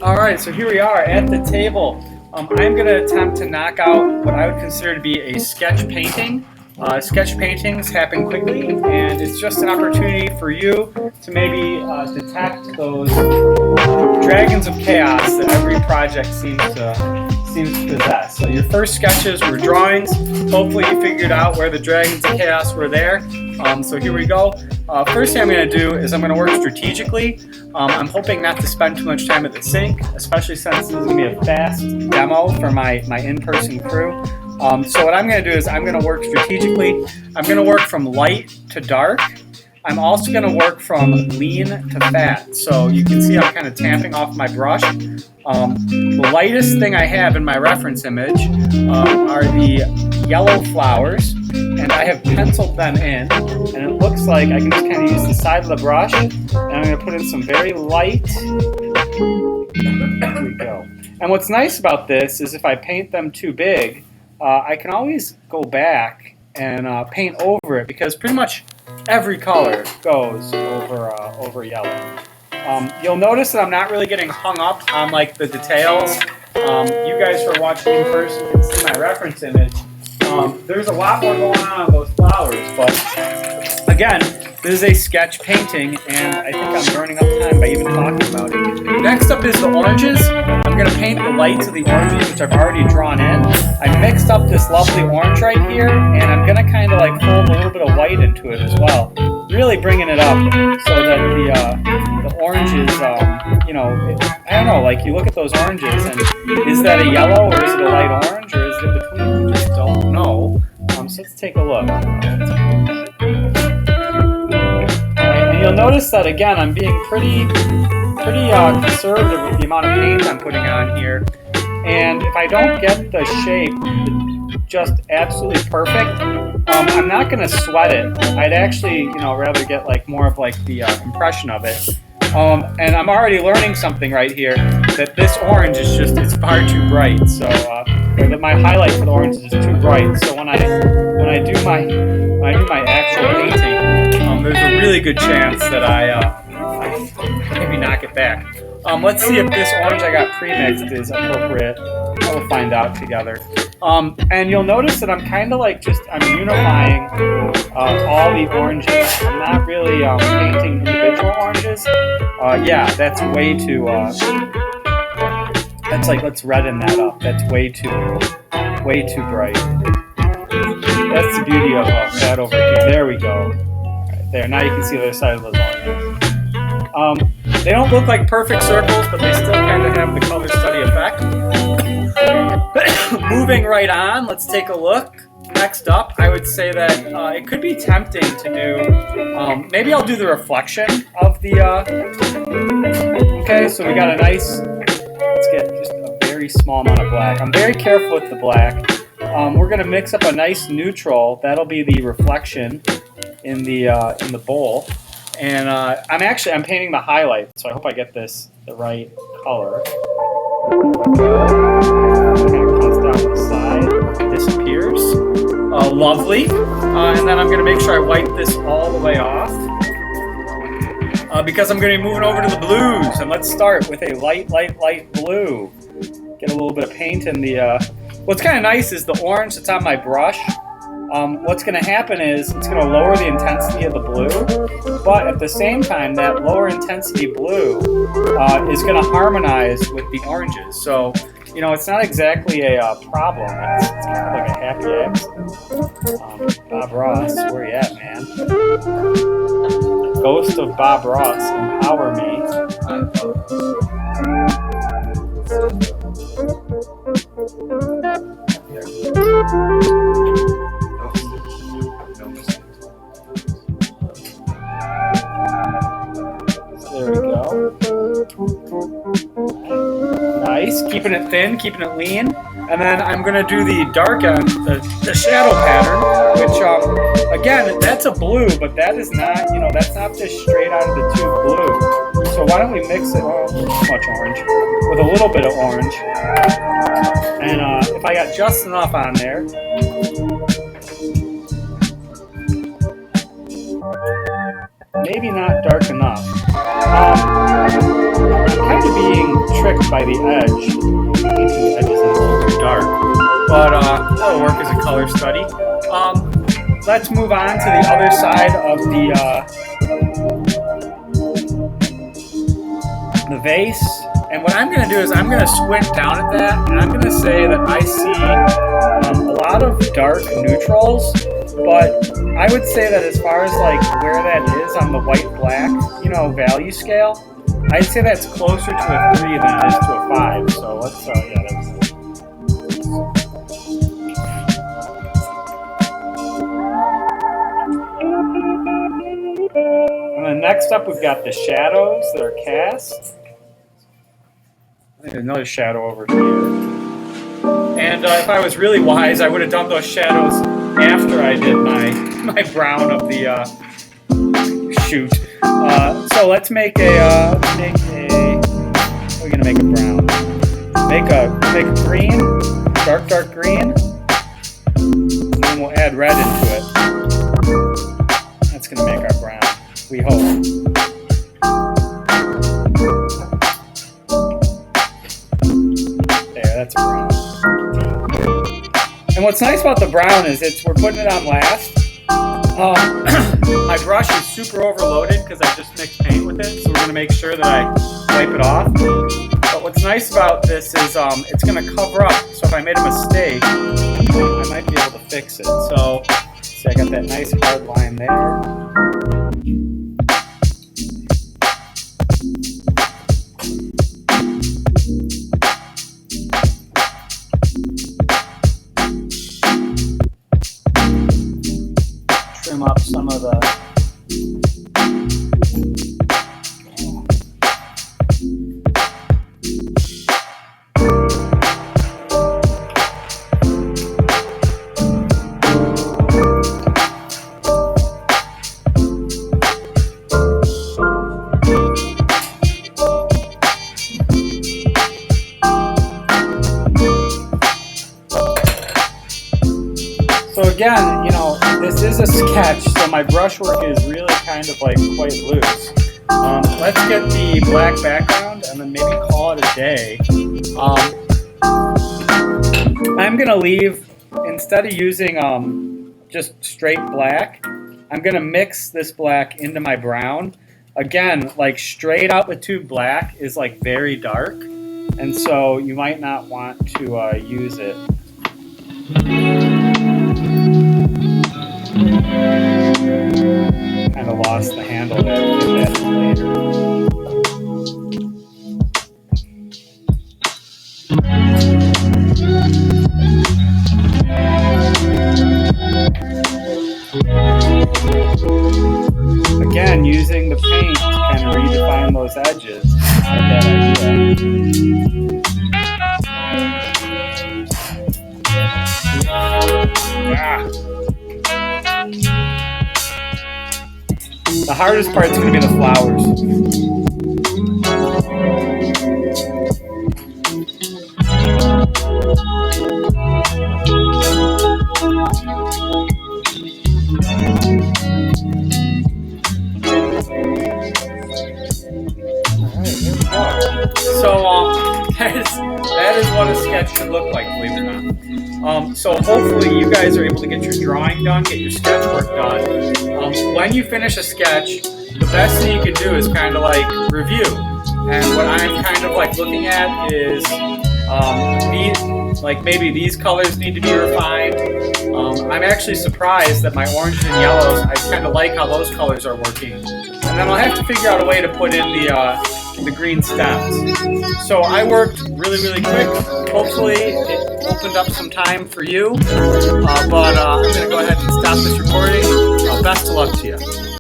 All right, so here we are at the table. I'm going to attempt to knock out what I would consider to be a sketch painting. Sketch paintings happen quickly, and it's just an opportunity for you to maybe detect those dragons of chaos that every project seems to possess. So your first sketches were drawings. Hopefully you figured out where the dragons of chaos were there. So here we go. First thing I'm going to do is I'm going to work strategically. I'm hoping not to spend too much time at the sink, especially since this is going to be a fast demo for my in-person crew. So what I'm going to do is I'm going to work strategically. I'm going to work from light to dark. I'm also going to work from lean to fat. So you can see I'm kind of tamping off my brush. The lightest thing I have in my reference image are the yellow flowers, and I have penciled them in, and it looks like I can just kind of use the side of the brush, and I'm going to put in some very light. There we go. And what's nice about this is if I paint them too big, I can always go back and paint over it, because pretty much every color goes over yellow. You'll notice that I'm not really getting hung up on like the details. You guys who are watching in person can see my reference image. There's a lot more going on those flowers, but again, this is a sketch painting, and I think I'm burning up time by even talking about it. Next up is the oranges. I'm going to paint the lights of the oranges, which I've already drawn in. I mixed up this lovely orange right here, and I'm going to kind of like fold a little bit of white into it as well. Really bringing it up so that the oranges, I don't know, like you look at those oranges, and is that a yellow, or is it a light orange, or is it between? We just don't know. So let's take a look. And you'll notice that again, I'm being pretty conservative with the amount of paint I'm putting on here. And if I don't get the shape just absolutely perfect, I'm not going to sweat it. I'd actually, rather get like more of like the impression of it. And I'm already learning something right here, that this orange is it's far too bright. So, or that my highlight for the orange is too bright. So when I do my actual painting, there's a really good chance that I maybe knock it back. Let's see if this orange I got pre-mixed is appropriate. We'll find out together. And you'll notice that I'm kind of like I'm unifying all the oranges. I'm not really painting individual oranges. Yeah, that's way too. That's like, let's redden that up. That's way too bright. That's the beauty of that over here. There we go. Right there. Now you can see the other side of those oranges. They don't look like perfect circles, but they still kind of have the color study effect. Moving right on, let's take a look. Next up, I would say that it could be tempting to do, maybe I'll do the reflection of the, okay, so we got a nice, let's get just a very small amount of black. I'm very careful with the black. We're going to mix up a nice neutral. That'll be the reflection in the bowl. And I'm painting the highlight, so I hope I get the right color. Kind of comes down the side, disappears. Lovely. And then I'm going to make sure I wipe this all the way off, because I'm going to be moving over to the blues. And let's start with a light blue. Get a little bit of paint in the. What's kind of nice is the orange that's on my brush. What's going to happen is it's going to lower the intensity of the blue, but at the same time, that lower intensity blue is going to harmonize with the oranges. So, it's not exactly a problem. It's kind of like a happy accident. Bob Ross, where you at, man? Ghost of Bob Ross, empower me. There we go. Nice. Keeping it thin, keeping it lean. And then I'm going to do the dark end, the shadow pattern, which, again, that's a blue, but that is not, that's not just straight out of the tube blue. So why don't we mix it, too much orange, with a little bit of orange. And if I got just enough on there, maybe not dark enough. I'm kind of being by the edge. Painting the edges a little too dark, but that'll work as a color study. Let's move on to the other side of the vase. And what I'm going to do is I'm going to squint down at that, and I'm going to say that I see a lot of dark neutrals, but I would say that as far as like where that is on the white-black, value scale, I'd say that's closer to a 3 than it is to a 5. So let's, And then next up, we've got the shadows that are cast. Another shadow over here. And if I was really wise, I would have done those shadows after I did my brown of the shoot. So let's make a we're gonna make a brown. Make a green, dark green, and then we'll add red into it. That's gonna make our brown. We hope. That's brown. And what's nice about the brown is we're putting it on last. My brush is super overloaded because I just mixed paint with it, so we're going to make sure that I wipe it off. But what's nice about this is it's going to cover up, so if I made a mistake, I might be able to fix it. So, see, I got that nice hard line there. Up some of the So again, this is a sketch, so my brushwork is really kind of like quite loose. Let's get the black background and then maybe call it a day. I'm going to leave, instead of using just straight black, I'm going to mix this black into my brown. Again, like straight out with tube black is like very dark, and so you might not want to use it. Kind of lost the handle there. We'll get that later. Again, using the paint to kind of redefine those edges. The hardest part is going to be the flowers. So that is what a sketch should look like, believe it or not. So hopefully you guys are able to get your drawing done, get your sketch work done. When you finish a sketch, the best thing you can do is kind of like review. And what I'm kind of like looking at is maybe these colors need to be refined. I'm actually surprised that my oranges and yellows, I kind of like how those colors are working. And then I'll have to figure out a way to put in the green stems. So I worked really, really quick. Hopefully it opened up some time for you. But I'm going to go ahead and stop this recording. Best of luck to you.